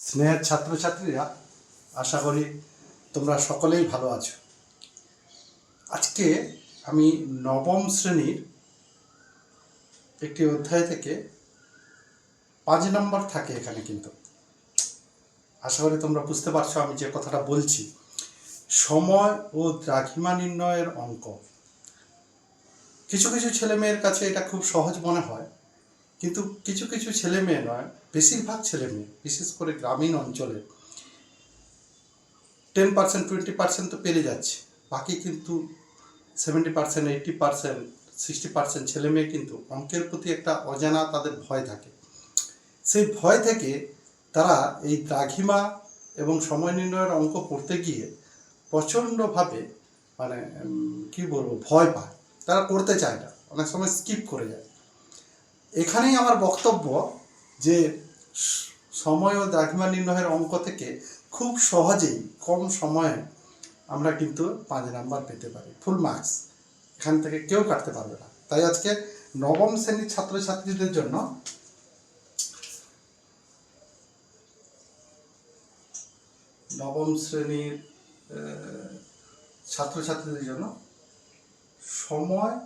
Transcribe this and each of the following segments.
স্নেহের ছাত্রছাত্রীরা, আশা করি তোমরা সকলেই ভালো আছো। আজকে আমি নবম শ্রেণীর একটি অধ্যায় থেকে 5 নম্বর থাকে এখানে, কিন্তু আশা করি তোমরা বুঝতে পারছো আমি যে কথাটা বলছি। সময় ও দ্রাঘিমা নির্ণয়ের অঙ্ক। কিছু কিছু ছেলে মেয়ের কাছে এটা খুব সহজ মনে হয়, কিন্তু কিছু কিছু ছেলে মেয়ে নয়, বেশিরভাগ ছেলে মেয়ে, বিশেষ করে গ্রামীণ অঞ্চলে 10%, 20% তো পেরে যাচ্ছে, বাকি কিন্তু 70%, 80%, 60% ছেলে মেয়ে কিন্তু অঙ্কের প্রতি একটা অজানা তাদের ভয় থাকে। সেই ভয় থেকে তারা এই দ্রাঘিমা এবং সময় নির্ণয়ের অঙ্ক পড়তে গিয়ে প্রচণ্ডভাবে কি বলবো, ভয় পায়। তারা করতে চায় না, অনেক সময় স্কিপ করে যায়। এখানেই আমার বক্তব্য যে সময় ও দ্রাঘিমা নির্ণয়ের অঙ্ক থেকে খুব সহজেই কম সময়ে আমরা কিন্তু 5 নাম্বার পেতে পারি, ফুল মার্কস এখান থেকে কেউ কাটতে পারবে না। তাই আজকে নবম শ্রেণীর ছাত্রছাত্রীদের জন্য সময়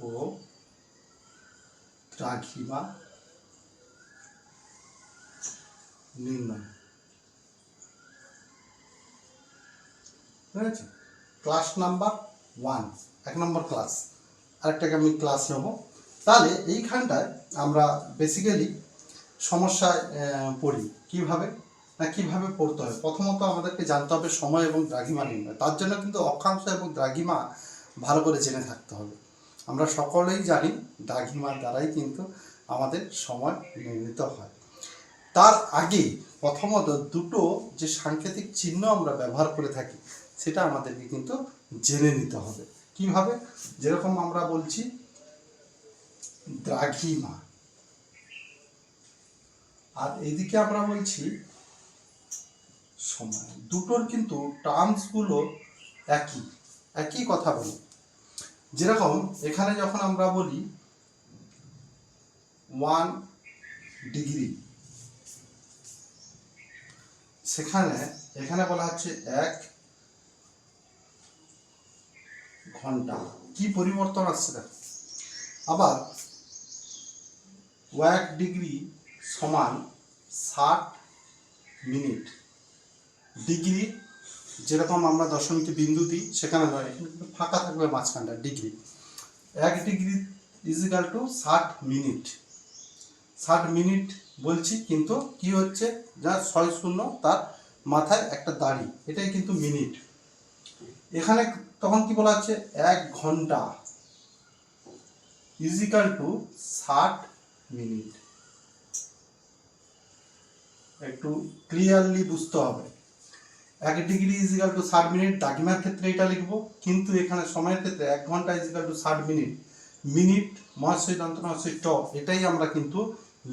ও দ্রাঘিমা নির্ণয়, ঠিক আছে? ক্লাস নাম্বার 1, 1 নম্বর ক্লাস। আরেকটাকে আমি ক্লাস নেব। তাহলে এইখানটায় আমরা বেসিক্যালি সমস্যায় পড়ি কিভাবে পড়তে হয়। প্রথমত আমাদেরকে জানতে হবে সময় এবং দ্রাঘিমা নির্ণয়। তার জন্য কিন্তু অক্ষাংশ এবং দ্রাঘিমা ভালো করে জেনে থাকতে হবে। আমরা সকলেই জানি দ্রাঘিমার দ্বারাই কিন্তু আমাদের সময় নির্ণীত হয়। তার আগে প্রথমত দুটো যে সাংকেতিক চিহ্ন আমরা ব্যবহার করে থাকি সেটা আমাদেরকে কিন্তু জেনে নিতে হবে। কিভাবে? যেরকম আমরা বলছি দ্রাঘিমা, আর এদিকে আমরা বলছি সময়। দুটোর কিন্তু টার্মসগুলো একই কথা বলি। যেরকম এখানে যখন আমরা বলি 1 ডিগ্রি, এখানে বলা হচ্ছে 1 ঘন্টা। কি পরিবর্তন আসছে দেখো। আবার 1 ডিগ্রি সমান 60 মিনিট। ডিগ্রি যেরকম আমরা দশমিকে বিন্দু দিই সেখানে নয়, এখানে কিন্তু ফাঁকা থাকবে মাঝখানটা। Degree, 1 degree equal to 60 minute. 60 minute বলছি, কিন্তু কি হচ্ছে, যা 6 তার মাথায় একটা দাড়ি, এটাই কিন্তু মিনিট। এখানে তখন কি বলা হচ্ছে, 1 ঘন্টা ইজিক্যাল টু 60 মিনিট। একটু ক্লিয়ারলি বুঝতে হবে। 1 ডিগ্রি ইজিক্যাল টু 60 মিনিট, দ্রাঘিমার ক্ষেত্রে এটা লিখবো, কিন্তু এখানে সময়ের ক্ষেত্রে 1 ঘন্টা ইজিক্যাল টু 60 মিনিট। মিনিট মহাশয় দন্ত মহাশয় ট, এটাই আমরা কিন্তু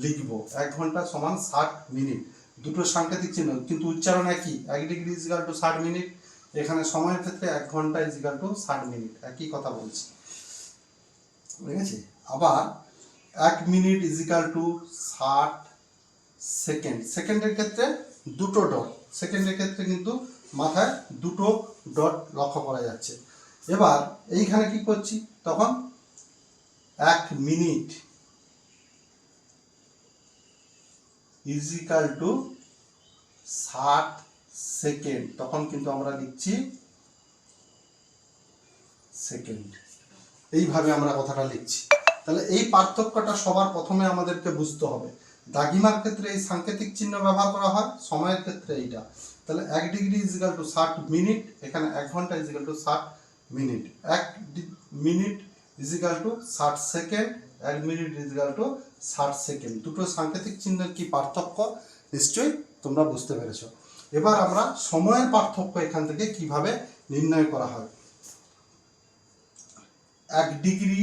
লিখবো। 1 ঘন্টা সমান 60 মিনিট। দুটো সাংকেতিক চিহ্ন, কিন্তু উচ্চারণ একই। 1 ডিগ্রি ইজিক্যাল টু 60 মিনিট, এখানে সময়ের ক্ষেত্রে 1 ঘন্টা ইজিক্যাল টু 60 মিনিট, একই কথা বলছি, ঠিক আছে? আবার 1 মিনিট ইজিক্যাল টু 60 সেকেন্ড। সেকেন্ডের ক্ষেত্রে দুটো ডট, সেকেন্ডের ক্ষেত্রে কিন্তু মাথায় দুটো ডট লক্ষ্য করা যাচ্ছে। এবার এইখানে কি করছি, তখন 1 মিনিট ইজিক্যাল টু 60 সেকেন্ড, তখন কিন্তু আমরা লিখছি সেকেন্ড। এইভাবে আমরা কথাটা লিখছি। তাহলে এই পার্থক্যটা সবার প্রথমে আমাদেরকে বুঝতে হবে। দ্রাঘিমার ক্ষেত্রে এই সাংকেতিক চিহ্ন ব্যবহার করা হয়, সময়ের ক্ষেত্রে এইটা। তাহলে 1 ডিগ্রি ইজিক্যাল টু 60 মিনিট, এখানে 1 ঘন্টা equal to 60 minute. 1 minute equal to 60 second, 1 minute equal to 60 second. দুটো সাংকেতিক চিহ্নের কি পার্থক্য নিশ্চয়ই তোমরা বুঝতে পেরেছো। এবার আমরা সময়ের পার্থক্য এখান থেকে কিভাবে নির্ণয় করা হয়। 1 ডিগ্রি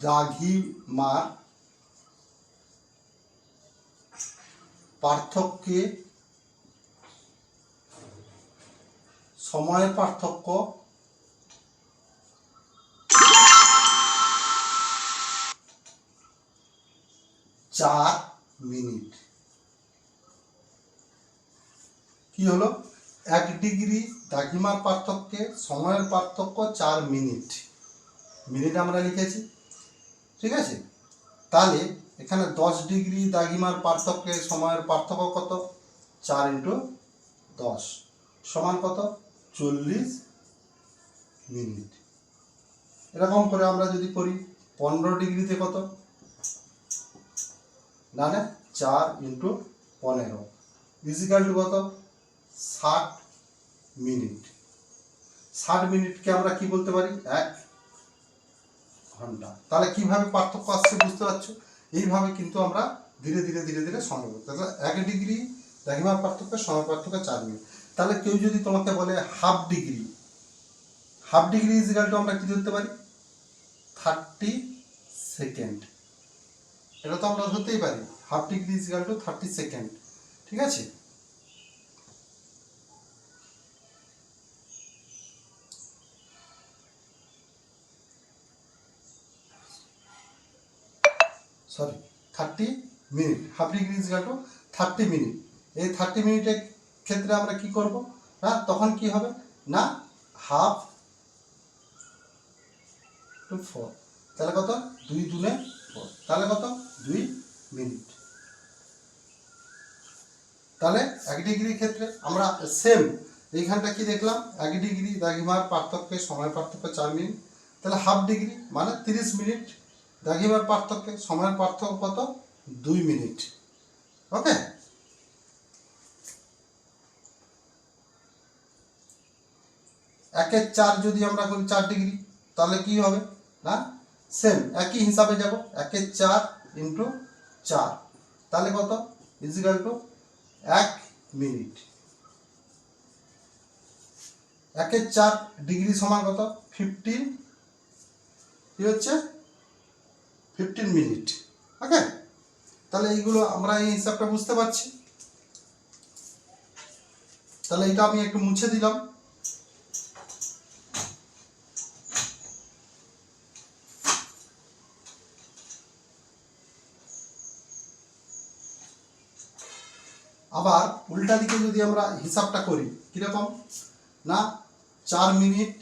দ্রাঘিমা পার্থক্যে সময়ের পার্থক্য 4 মিনিট। কি হলো? 1 ডিগ্রি দ্রাঘিমার পার্থক্যে সময়ের পার্থক্য 4 মিনিট। মিনিট আমরা লিখেছি, ঠিক আছে? তাহলে এখানে 10 ডিগ্রি দ্রাঘিমার পার্থক্যে সময়ের পার্থক্য কত? 4 × 10 সমান কত? 40 মিনিট। এরকম করে আমরা যদি করি 15 ডিগ্রিতে কত? না 4 × 15 ইজিক্যাল টু কত? 60 মিনিট। 60 মিনিটকে আমরা কি বলতে পারি? 1 ঘন্টা। তাহলে কিভাবে পার্থক্য আসছে বুঝতে পারছো? এইভাবে কিন্তু আমরা ধীরে ধীরে ধীরে ধীরে সময় করতে। তাহলে 1 ডিগ্রি দ্রাঘিমার পার্থক্য সময় পার্থক্য 4 মিনিট। তাহলে কেউ যদি তোমাকে বলে half degree, half degree equal to আমরা কি ধরতে পারি? 30 সেকেন্ড। এটা তো আমরা ধরতেই পারি, half degree equal to 30 second, ঠিক আছে? Sorry 30 minute. Half degree equal to 30 minute. এই 30 মিনিটের ক্ষেত্রে আমরা কি করব? না তখন কি হবে? না হাফ টু 4, তাহলে কত? 2 × 4, তাহলে কত? 2 মিনিট। তাহলে 1 ডিগ্রির ক্ষেত্রে আমরা সেম এইখানটা কি দেখলাম? 1 ডিগ্রি দ্রাঘিমার পার্থক্যে সময় পার্থক্য 4 মিনিট। তাহলে হাফ ডিগ্রি মানে 30 মিনিট দ্রাঘিমার পার্থক্যে সময়ের পার্থক্য কত? 2 মিনিট। ওকে? 1/4 যদি আমরা করি 4 ডিগ্রি, তাহলে কি হবে? না সেম একই হিসাবে যাব, 1/4 × 4, তাহলে কত? Is equal two 1 minute. 1/4 ডিগ্রি সমান কত? 15, কি হচ্ছে? 15 মিনিট। ওকে? তাহলে এইগুলো আমরা এই হিসাবটা বুঝতে পারছি। তাহলে এটা আমি একটু মুছে দিলাম। আবার উল্টা দিকে যদি আমরা হিসাবটা করি, কিরকম? না 4 মিনিট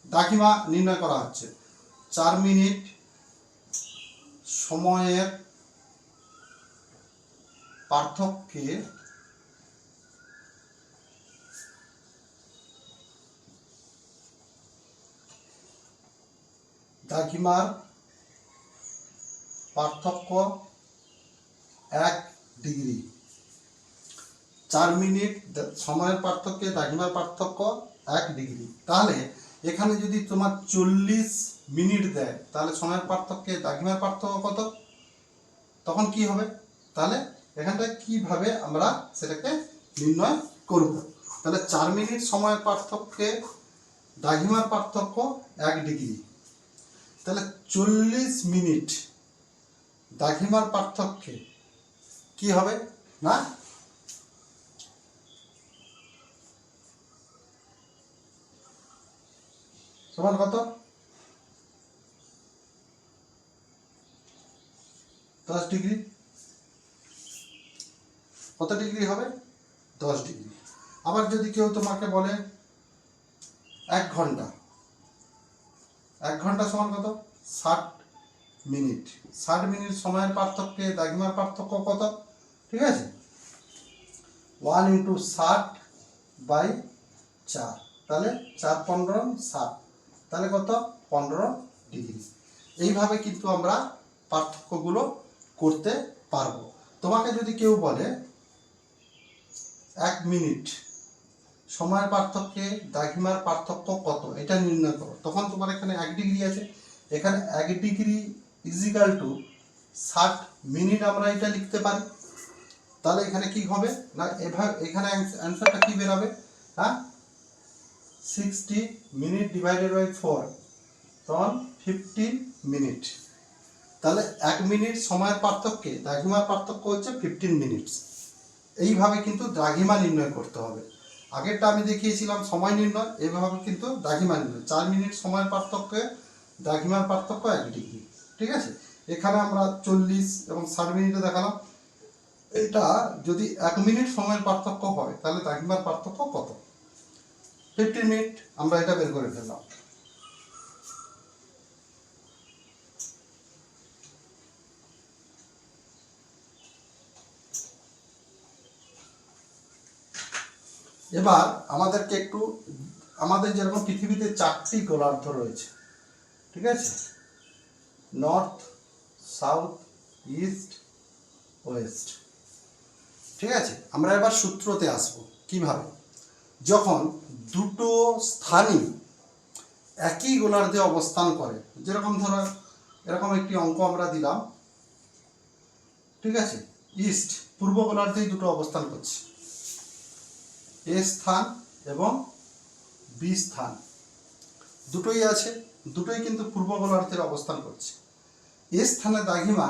দ্রাঘিমা নির্ণয় করা হচ্ছে। 4 মিনিট সময়ের পার্থক্যে দ্রাঘিমার পার্থক্য 1 ডিগ্রি। 4 মিনিট সময়ের পার্থক্যে দ্রাঘিমার পার্থক্য 1 ডিগ্রি। তাহলে এখানে যদি তোমার 40 মিনিট দেয়, তাহলে সময়ের পার্থক্যে দ্রাঘিমার পার্থক্য কত? তখন কি হবে? তাহলে এখানটা কিভাবে আমরা সেটাকে নির্ণয় করব? তাহলে 4 মিনিট সময়ের পার্থক্যে দ্রাঘিমার পার্থক্য 1 ডিগ্রি। তাহলে 40 মিনিট দ্রাঘিমার পার্থক্যে কি হবে? না সমান কত? 10 ডিগ্রি। কত ডিগ্রি হবে? 10 ডিগ্রি। আবার যদি কেউ তোমাকে বলে 1 ঘন্টা, 1 ঘন্টা সমান কত? 60 মিনিট। 60 মিনিট সময়ের পার্থক্যে দ্রাঘিমার পার্থক্য কত? ঠিক আছে? 1 × 60/4, তাহলে 4 × 15 = 60, তাহলে কত? 15 ডিগ্রি। এইভাবে কিন্তু আমরা পার্থক্যগুলো করতে পারবো। তোমাকে যদি কেউ বলে 1 মিনিট সময়ের পার্থক্যে দ্রাঘিমার পার্থক্য কত, এটা নির্ণয় করো, তখন তোমার এখানে 1 ডিগ্রি আছে, এখানে 1 ডিগ্রি ইজিক্যাল টু 60 মিনিট আমরা এটা লিখতে পারি। তাহলে এখানে কি হবে? না এখানে অ্যান্সারটা কি বেরোবে? হ্যাঁ 60 মিনিট ডিভাইডেড বাই 4 তখন 15 মিনিট। তাহলে 1 মিনিট সময়ের পার্থক্যে দ্রাঘিমার পার্থক্য হচ্ছে 15 মিনিট। এইভাবে কিন্তু দ্রাঘিমা নির্ণয় করতে হবে। আগেরটা আমি দেখিয়েছিলাম সময় নির্ণয়, এইভাবে কিন্তু দ্রাঘিমা নির্ণয়। 4 মিনিট সময়ের পার্থক্যে দ্রাঘিমার পার্থক্য 1 ডিগ্রি। ঠিক আছে? এখানে আমরা 40 এবং 60 মিনিটে দেখালাম। এটা যদি 1 মিনিট সময়ের পার্থক্য হয় তাহলে দ্রাঘিমার পার্থক্য কত? 15 মিনিট। আমরা এটা বের করে ফেললাম। এবার আমাদেরকে একটু, আমাদের যেরকম পৃথিবীতে 4টি গোলার্ধ রয়েছে, ঠিক আছে, নর্থ, সাউথ, ইস্ট, ওয়েস্ট, ঠিক আছে। আমরা এবার সূত্রতে আসব। কিভাবে? যখন দুটো স্থানই একই গোলার্ধে অবস্থান করে, যেরকম ধরো এরকম একটি অঙ্ক আমরা দিলাম, ঠিক আছে, ইস্ট পূর্ব গোলার্ধেই দুটো অবস্থান করছে, এ স্থান এবং বি স্থান দুটোই আছে, দুটোই কিন্তু পূর্ব গোলার্ধের অবস্থান করছে। এ স্থানে দ্রাঘিমা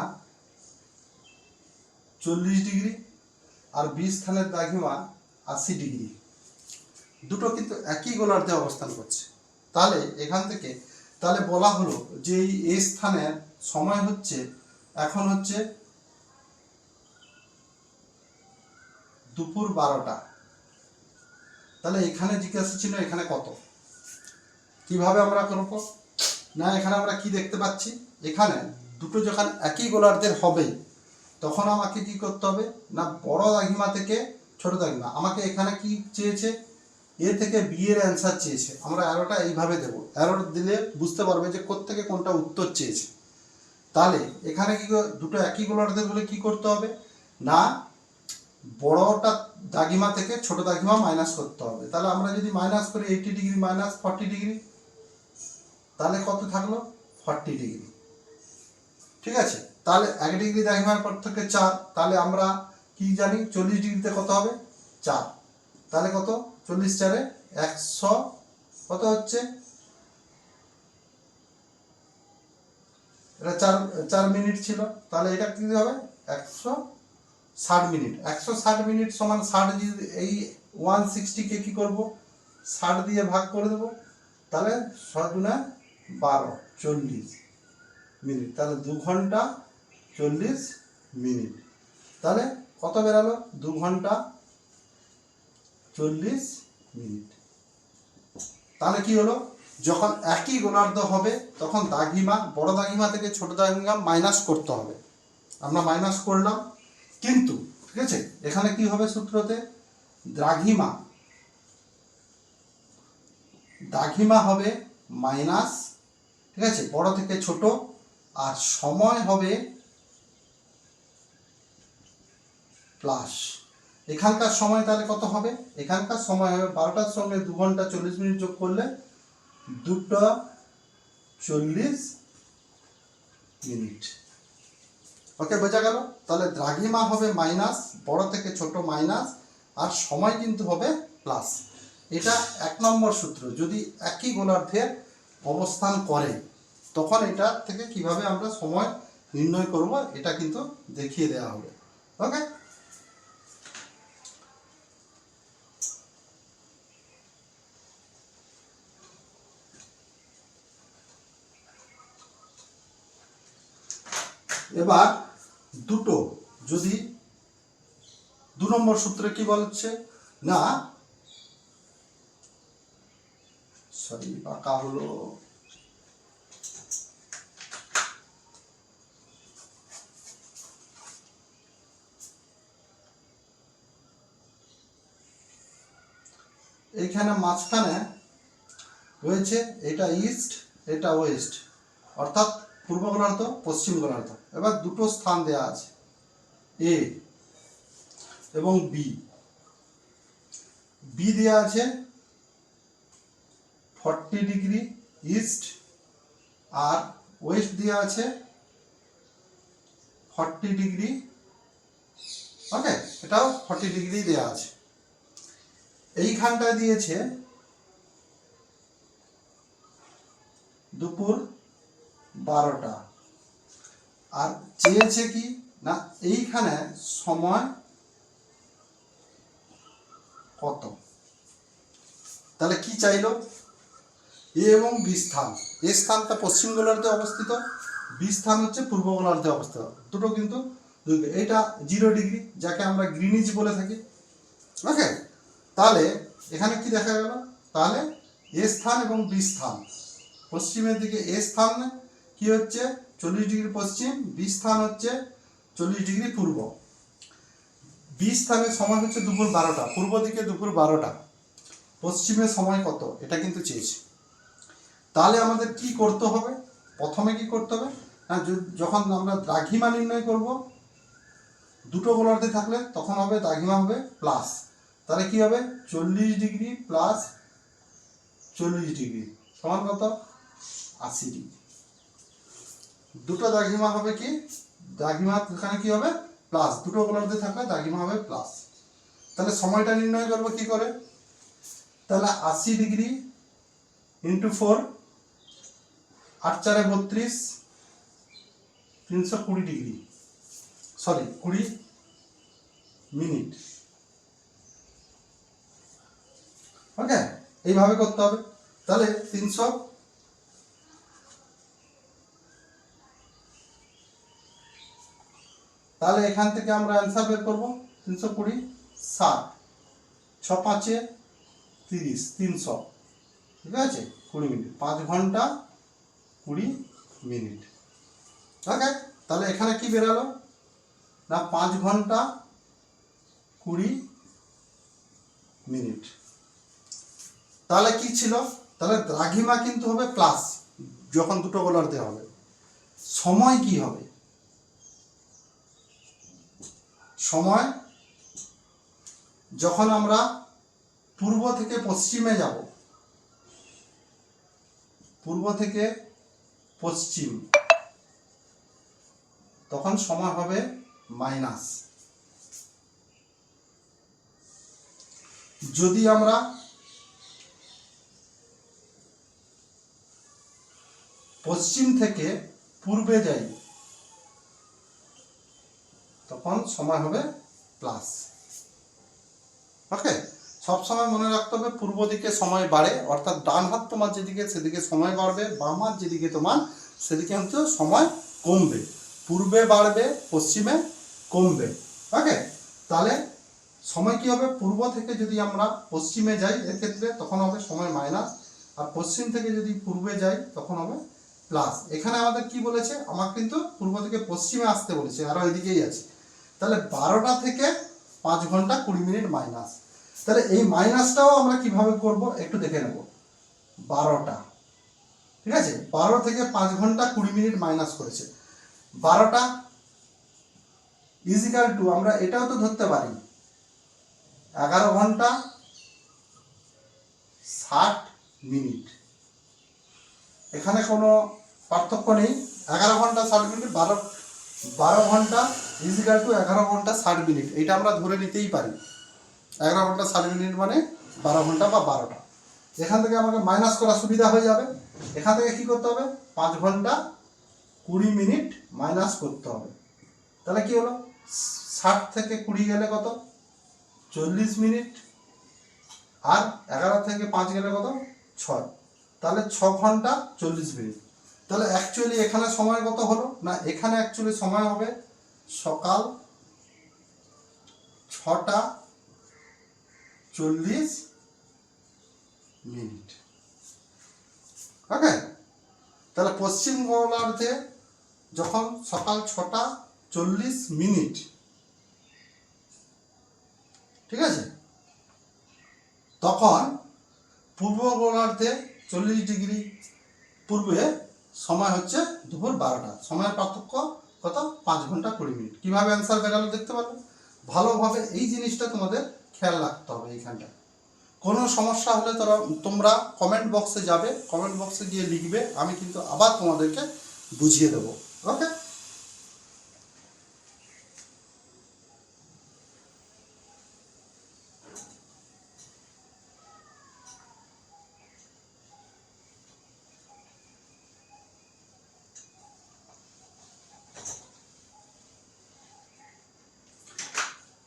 40 ডিগ্রি আর বি স্থানের দ্রাঘিমা 80 ডিগ্রি, দুটো কিন্তু একই গোলার্ধে অবস্থান করছে। তাহলে এখান থেকে তাহলে বলা হলো যে এই এ স্থানের সময় হচ্ছে, এখন হচ্ছে দুপুর 12টা। তাহলে এখানে জিজ্ঞাসা ছিল এখানে কত, কিভাবে আমরা করব? না, এখানে আমরা কি দেখতে পাচ্ছি, এখানে দুটো যখন একই গোলার্ধের হবে তখন আমাকে কি করতে হবে না, বড় দ্রাঘিমা থেকে ছোট দ্রাঘিমা, আমাকে এখানে কি চেয়েছে, এ থেকে বি এর অ্যান্সার চেয়েছে। আমরা অ্যারোটা এইভাবে দেবো, অ্যারো দিলে বুঝতে পারবে যে কোত্থেকে কোনটা উত্তর চেয়েছে। তাহলে এখানে কি দুটো একই গোলার্ধের হলে কি করতে হবে না, বড়টা দ্রাঘিমা থেকে ছোট দ্রাঘিমা মাইনাস করতে হবে। তাহলে আমরা যদি মাইনাস করি 80 ডিগ্রি মাইনাস 40 ডিগ্রি, তাহলে কত থাকলো 40 ডিগ্রি, ঠিক আছে। তাহলে 1 ডিগ্রি দ্রাঘিমার পার্থক্য 4, তাহলে আমরা কি জানি 40 ডিগ্রিতে কত হবে 4, তাহলে কত 40 4 100, কত হচ্ছে, এটা 4 মিনিট ছিল, তাহলে এটা কি হবে 160 মিনিট। 160 মিনিট সমান 60, এই 160 কে কি করব 60 দিয়ে ভাগ করে দেব, তাহলে 6 গুণা 12 40 মিনিট, তাহলে 2 ঘন্টা 40 মিনিট। তাহলে কত বেরালো 2 ঘন্টা 40 মিনিট। তাহলে কি হলো, যখন একই গোলার্ধ হবে তখন দ্রাঘিমা বড় দ্রাঘিমা থেকে ছোট দ্রাঘিমা মাইনাস করতে হবে, আমরা মাইনাস করলাম। কিন্তু ঠিক আছে, এখানে কি হবে সূত্রতে, দ্রাঘিমা হবে মাইনাস, ঠিক আছে, বড় থেকে ছোট, আর সময় হবে প্লাস। এখানকার সময় তাহলে কত হবে, এখানকার সময় হবে 12টার সঙ্গে 2 ঘন্টা 40 মিনিট যোগ করলে 2:40 মিনিট। ওকে, বোঝা গেল? তাহলে দ্রাঘিমা হবে মাইনাস, বড় থেকে ছোট মাইনাস, আর সময় কিন্তু হবে প্লাস। এটা 1 নম্বর সূত্র। যদি একই গোলার্ধের অবস্থান করে তখন এটা থেকে কিভাবে আমরা সময় নির্ণয় করব এটা কিন্তু দেখিয়ে দেওয়া হবে। ওকে, এবার দুটো যদি 2 নম্বর সূত্রে কি বলছে না, সরি বাঁকা হলো, এইখানে মাঝখানে রয়েছে এটা ইস্ট এটা ওয়েস্ট, অর্থাৎ পূর্ব গোলার্ধ পশ্চিম গোলার্ধ। এবার দুটো স্থান দেয়া আছে, এ এবং বি। বি দেয়া আছে 40 ডিগ্রি ইস্ট, আর ওয়েস্ট দেওয়া আছে 40 ডিগ্রি। ওকে, এটাও 40 ডিগ্রি দেওয়া আছে। এইখানটায় দিয়েছে দুপুর 12টা, আর চেয়েছে কি না এইখানে সময় কত। তাহলে কি চাইলো, এ এবং বি স্থান। এ স্থানটা পশ্চিম গোলার্ধে অবস্থিত, বি স্থান হচ্ছে পূর্ব গোলার্ধে অবস্থিত, দুটো কিন্তু এটা 0 ডিগ্রি, যাকে আমরা গ্রিনিচ বলে থাকি। ওকে, তাহলে এখানে কি দেখা গেল, তাহলে এ স্থান এবং বি স্থান, পশ্চিমের দিকে এ স্থান কি হচ্ছে 40 ডিগ্রি পশ্চিম, বি স্থান হচ্ছে 40 ডিগ্রি পূর্ব। বি স্থানের সময় হচ্ছে দুপুর 12টা, পূর্ব দিকে দুপুর 12টা, পশ্চিমের সময় কত এটা কিন্তু চেয়েছি। তাহলে আমাদের কি করতে হবে, প্রথমে কি করতে হবে না, যখন আমরা দ্রাঘিমা নির্ণয় করব, দুটো গোলার্ধে থাকলে তখন হবে দ্রাঘিমা হবে প্লাস, তাহলে কি হবে 40 ডিগ্রি প্লাস 40 ডিগ্রি সমান কত 80 ডিগ্রি। দুটো দ্রাঘিমা হবে কি, দ্রাঘিমা এখানে কি হবে প্লাস, দুটো গোলার্ধে থাকলে দ্রাঘিমা হবে প্লাস। তাহলে সময়টা নির্ণয় করবো কি করে, তাহলে 80 degree into 4, 8 4 32, 320 degree, sorry 20 minute. Okay, এইভাবে করতে হবে। তাহলে 300, তাহলে এখান থেকে আমরা অ্যান্সার বের করবো 320, 60, 6 5 30, 300, ঠিক আছে 20 মিনিট, 5 ঘন্টা 20 মিনিট। ওকে, তাহলে এখানে কি বেরালো না 5 ঘন্টা 20 মিনিট। তাহলে কি ছিল, তাহলে দ্রাঘিমা কিন্তু হবে প্লাস যখন দুটো গোলার্ধে হবে। সময় কি হবে, সময় যখন আমরা পূর্ব থেকে পশ্চিমে যাব, পূর্ব থেকে পশ্চিম, তখন সময় হবে মাইনাস। যদি আমরা পশ্চিম থেকে পূর্বে যাই তখন সময় হবে প্লাস। ওকে, সবসময় মনে রাখতে হবে পূর্ব দিকে সময় বাড়ে, অর্থাৎ ডান হাত তোমার যেদিকে সেদিকে সময় বাড়বে, বাম হাত যেদিকে তোমার সেদিকে হচ্ছে সময় কমবে, পূর্বে বাড়বে পশ্চিমে কমবে। ওকে, তাহলে সময় কি হবে, পূর্ব থেকে যদি আমরা পশ্চিমে যাই এক্ষেত্রে তখন হবে সময় মাইনাস, আর পশ্চিম থেকে যদি পূর্বে যাই তখন হবে প্লাস। এখানে আমাদের কি বলেছে, আমার কিন্তু পূর্ব থেকে পশ্চিমে আসতে বলেছে, আরও এদিকেই আছে। তাহলে 12টা থেকে 5 ঘন্টা 20 মিনিট মাইনাস। তাহলে এই মাইনাসটাও আমরা কিভাবে করব একটু দেখে নেব। 12টা, ঠিক আছে, 12 থেকে 5 ঘন্টা 20 মিনিট মাইনাস করেছে, 12টা ইজিক্যাল টু, আমরা এটাও তো ধরতে পারি 11 ঘন্টা 60 মিনিট। এখানে কোনো পার্থক্য নেই, 11 ঘন্টা 60 মিনিট, 12 ঘন্টা ইজিক্যাল টু 11 ঘন্টা 60 মিনিট, এটা আমরা ধরে নিতেই পারি। 11 ঘন্টা 60 মিনিট মানে 12 ঘন্টা বা 12টা। এখান থেকে আমাকে মাইনাস করা সুবিধা হয়ে যাবে। এখান থেকে কি করতে হবে, 5 ঘন্টা 20 মিনিট মাইনাস করতে হবে। তাহলে কি হলো, 60 থেকে 20 গেলে কত 40 মিনিট, আর 11 থেকে 5 গেলে কত 6, তাহলে 6 ঘন্টা 40 মিনিট। তাহলে অ্যাকচুয়ালি এখানে সময় কত হলো না, এখানে অ্যাকচুয়ালি সময় হবে সকাল 6টা 40 মিনিট। ওকে, তাহলে পশ্চিম গোলার্ধে যখন সকাল 6টা 40 মিনিট, ঠিক আছে, তখন পূর্ব গোলার্ধে 40 ডিগ্রি পূর্বে সময় হচ্ছে দুপুর 12টা, সময়ের পার্থক্য কত 5 ঘন্টা 20 মিনিট। কীভাবে অ্যান্সার বেরালো দেখতে পারবে, ভালোভাবে এই জিনিসটা তোমাদের খেয়াল রাখতে হবে। এইখানটা কোনো সমস্যা হলে তোমরা কমেন্ট বক্সে যাবে, কমেন্ট বক্সে গিয়ে লিখবে, আমি কিন্তু আবার তোমাদেরকে বুঝিয়ে দেবো। ওকে,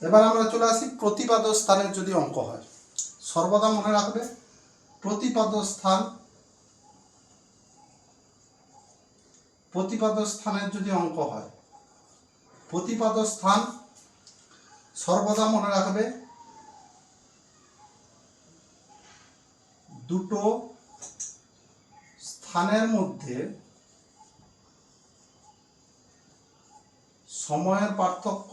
এবার আমরা চলে আসি প্রতিপাদ্য স্থানের যদি অঙ্ক হয়। সর্বদা মনে রাখবে প্রতিপাদ্য স্থানের যদি অঙ্ক হয় প্রতিপাদ স্থান সর্বদা মনে রাখবে দুটো স্থানের মধ্যে সময়ের পার্থক্য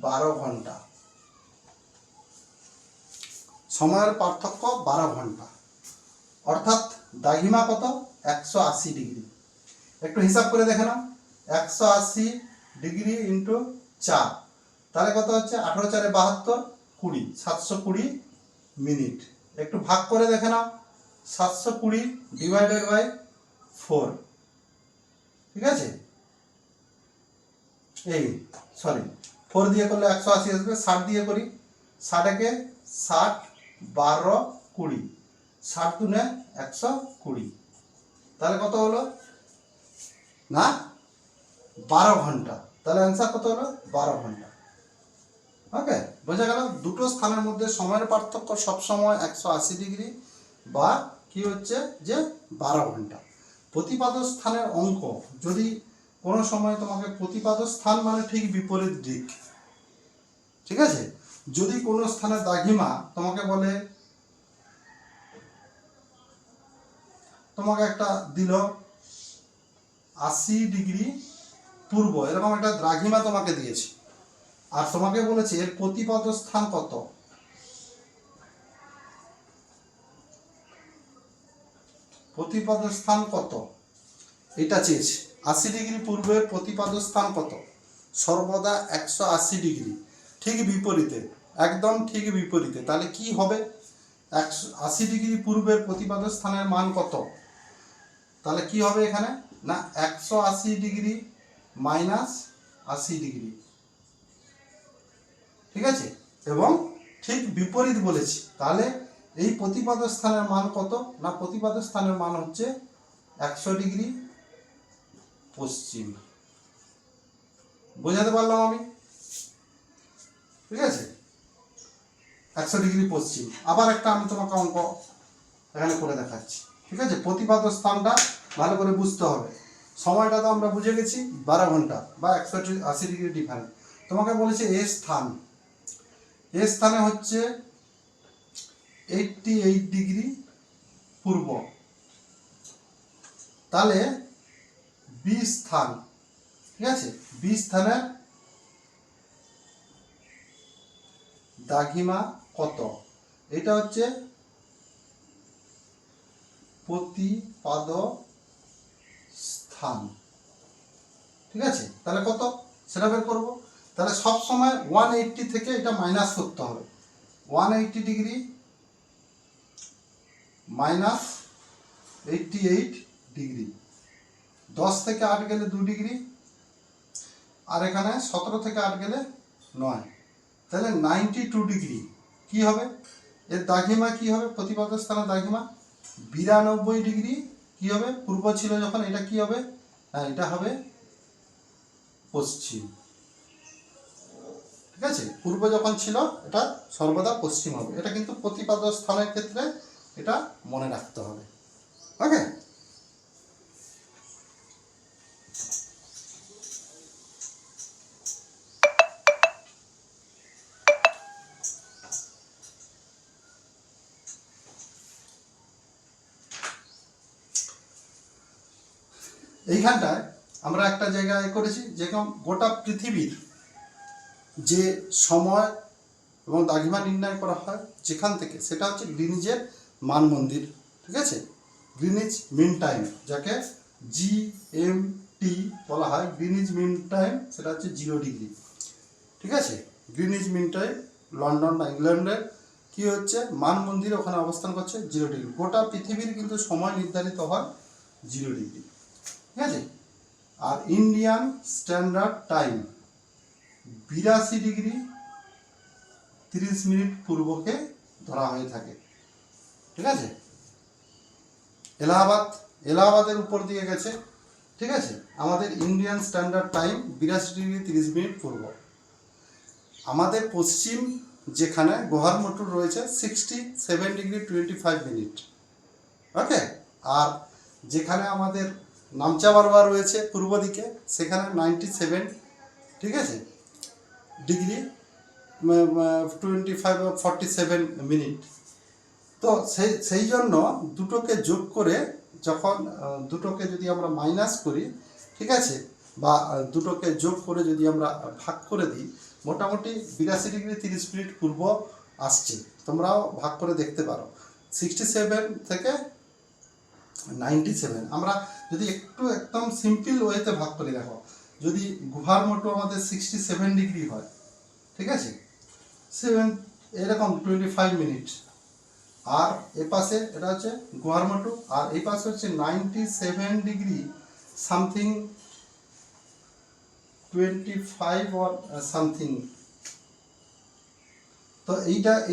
12 ঘন্টা। সময়ের পার্থক্য 12 ঘন্টা, অর্থাৎ দ্রাঘিমা কত? 180 ডিগ্রি। একটু হিসাব করে দেখে নাও, 180 ডিগ্রি ইন্টু 4, তাহলে কত হচ্ছে? 18 4 72, 20, 720 মিনিট। একটু ভাগ করে দেখে নাও, 720 ডিভাইডেড বাই 4, ঠিক আছে? এই সরি, 4 দিয়ে করলে 180 আসবে, 60 দিয়ে করি, 60 একে 60, 12, 20, 60 দুনে 120, তাহলে কত হলো? না 12 ঘন্টা। তাহলে অ্যান্সার কত হলো? 12 ঘন্টা। ওকে, বোঝা গেল? দুটো স্থানের মধ্যে সময়ের পার্থক্য সবসময় 180 ডিগ্রি বা কি হচ্ছে যে 12 ঘন্টা। প্রতিপাদ স্থানের অঙ্ক, যদি কোনো সময় তোমাকে প্রতিপাদ স্থান মানে ঠিক বিপরীত দিক, ঠিক আছে? যদি কোনো স্থানের দ্রাঘিমা তোমাকে বলে, তোমাকে একটা দিল 80 ডিগ্রি পূর্ব, এরকম একটা দ্রাঘিমা তোমাকে দিয়েছে, আর তোমাকে বলেছে এর প্রতিপাদ স্থান কত, প্রতিপাদ স্থান কত এটা চেয়েছে। 80 ডিগ্রি পূর্বের প্রতিপাদ স্থান কত? সর্বদা 180 ডিগ্রি, ঠিক বিপরীতে, একদম ঠিক বিপরীতে। তাহলে কি হবে? 80 ডিগ্রি পূর্বের প্রতিপাদ স্থানের মান কত? তাহলে কি হবে এখানে? না 180 ডিগ্রি মাইনাস 80 ডিগ্রি, ঠিক আছে? এবং ঠিক বিপরীত বলেছি, তাহলে এই প্রতিপাদ স্থানের মান কত? না প্রতিপাদ স্থানের মান হচ্ছে 100 ডিগ্রি পশ্চিম। বোঝাতে পারলাম আমি? ঠিক আছে, 100 ডিগ্রি পশ্চিম। আবার একটা আমি তোমাকে অঙ্ক এখানে করে দেখাচ্ছি, ঠিক আছে? প্রতিপাদ স্থানটা ভালো করে বুঝতে হবে। সময়টা তো আমরা বুঝে গেছি 12 ঘন্টা বা 180 ডিগ্রি ডিফারেন্স। তোমাকে বলেছে এ স্থান, এ স্থানে হচ্ছে 88 ডিগ্রি পূর্ব, তাহলে বি স্থান, ঠিক আছে? বি স্থানের দ্রাঘিমা কত? এটা হচ্ছে প্রতিপাদ স্থান, ঠিক আছে? তাহলে কত সেটা বের করবো। তাহলে সব সময় 180 থেকে এটা মাইনাস করতে হবে। 180 ডিগ্রি মাইনাস 88 ডিগ্রি, 10 থেকে 8 গেলে 2 ডিগ্রি, আর এখানে 17 থেকে 8 গেলে 9, তাহলে 92 ডিগ্রি। কি হবে এর দ্রাঘিমা? কি হবে প্রতিপাদ স্থানের দ্রাঘিমা? 92 ডিগ্রি। কি হবে? পূর্ব ছিল যখন, এটা কি হবে? হ্যাঁ, এটা হবে পশ্চিম, ঠিক আছে? পূর্ব যখন ছিল এটা সর্বদা পশ্চিম হবে। এটা কিন্তু প্রতিপাদ স্থানের ক্ষেত্রে এটা মনে রাখতে হবে। ওকে, এইখানটায় আমরা একটা জায়গায় করেছি, যেরকম গোটা পৃথিবীর যে সময় এবং দ্রাঘিমা নির্ণয় করা হয় যেখান থেকে, সেটা হচ্ছে গ্রিনিজের মান মন্দির, ঠিক আছে? গ্রিনিজ মিন টাইম, যাকে GMT বলা হয়, গ্রিনিজ মিন টাইম, সেটা হচ্ছে 0 ডিগ্রি, ঠিক আছে? গ্রিনিজ মিন টাইম লন্ডন বা ইংল্যান্ডের কি হচ্ছে মান মন্দির, ওখানে অবস্থান করছে 0 ডিগ্রি। গোটা পৃথিবীর কিন্তু সময় নির্ধারিত হয় 0 ডিগ্রি, ঠিক আছে? আর Indian standard time 82 degree 30 minute পূর্বকে ধরা হয়ে থাকে, ঠিক আছে? এলাহাবাদের উপর দিয়ে গেছে, ঠিক আছে? আমাদের Indian standard time 82 degree 30 minute পূর্ব। আমাদের পশ্চিম যেখানে গোহার মটুর রয়েছে 67 ডিগ্রি 25 মিনিট। ওকে, আর যেখানে আমাদের নামচা বারবার রয়েছে পূর্ব দিকে সেখানে 97, ঠিক আছে, ডিগ্রি 47 মিনিট। তো সেই জন্য দুটোকে যোগ করে যখন দুটোকে যদি আমরা মাইনাস করি, ঠিক আছে, বা দুটোকে যোগ করে যদি আমরা ভাগ করে দিই, মোটামুটি 82 ডিগ্রি 30 মিনিট পূর্ব আসছে। তোমরাও ভাগ করে দেখতে পারো। 67 থেকে 97 আমরা যদি একটু একদম সিম্পল ওয়েতে ভাগ করে দেখো, যদি গুহার মোটো আমাদের 67 ডিগ্রি হয়, ঠিক আছে, 7 এরকম 25 মিনিট, আর এ পাশে এটা হচ্ছে গুহার মোটো, আর এই পাশে হচ্ছে 97 ডিগ্রি সামথিং 25 অর সামথিং। তো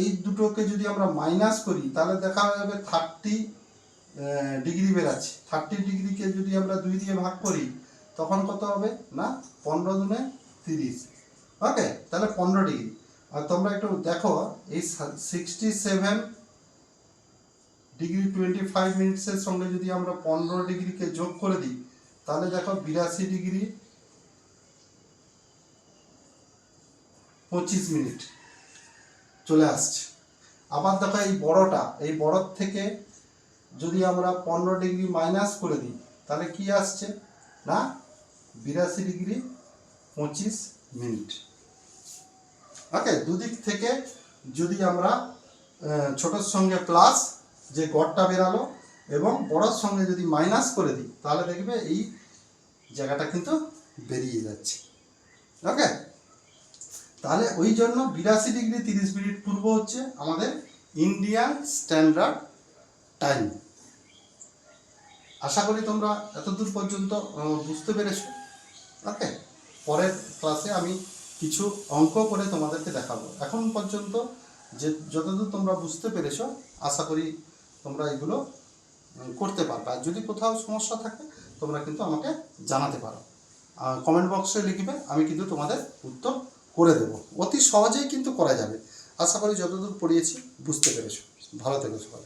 এই দুটোকে যদি আমরা মাইনাস করি তাহলে দেখা যাবে 30 ডিগ্রি বেরাচ্ছে। 30 ডিগ্রিকে যদি আমরা 2 দিয়ে ভাগ করি তখন কত হবে না 15 দুনে 30, ওকে, তাহলে 15 ডিগ্রি। আর তোমরা একটু দেখো এই 67 ডিগ্রি 25 মিনিটসের সঙ্গে যদি আমরা 15 ডিগ্রিকে যোগ করে দিই তাহলে দেখো 82 ডিগ্রি 25 মিনিট চলে আসছে। আবার দেখো এই বড়র থেকে যদি আমরা 15 ডিগ্রি মাইনাস করে দিই তাহলে কি আসছে না 82 ডিগ্রি 25 মিনিট। ওকে, দুদিক থেকে যদি আমরা ছোটোর সঙ্গে প্লাস যে গড়টা বেরালো এবং বড়োর সঙ্গে যদি মাইনাস করে দিই তাহলে দেখবে এই জায়গাটা কিন্তু বেরিয়ে যাচ্ছে। ওকে, তাহলে ওই জন্য 82 ডিগ্রি 30 মিনিট পূর্ব হচ্ছে আমাদের ইন্ডিয়ান স্ট্যান্ডার্ড টাইম। আশা করি তোমরা এতদূর পর্যন্ত বুঝতে পেরেছো। ওকে, পরের ক্লাসে আমি কিছু অঙ্ক করে তোমাদেরকে দেখাবো। এখন পর্যন্ত যে যতদূর তোমরা বুঝতে পেরেছো আশা করি তোমরা এগুলো করতে পারবে। আর যদি কোথাও সমস্যা থাকে তোমরা কিন্তু আমাকে জানাতে পারো, কমেন্ট বক্সে লিখবে, আমি কিন্তু তোমাদের উত্তর করে দেবো। অতি সহজেই কিন্তু করা যাবে। আশা করি যতদূর পড়িয়েছি বুঝতে পেরেছো। ভালো থেকো সবাই।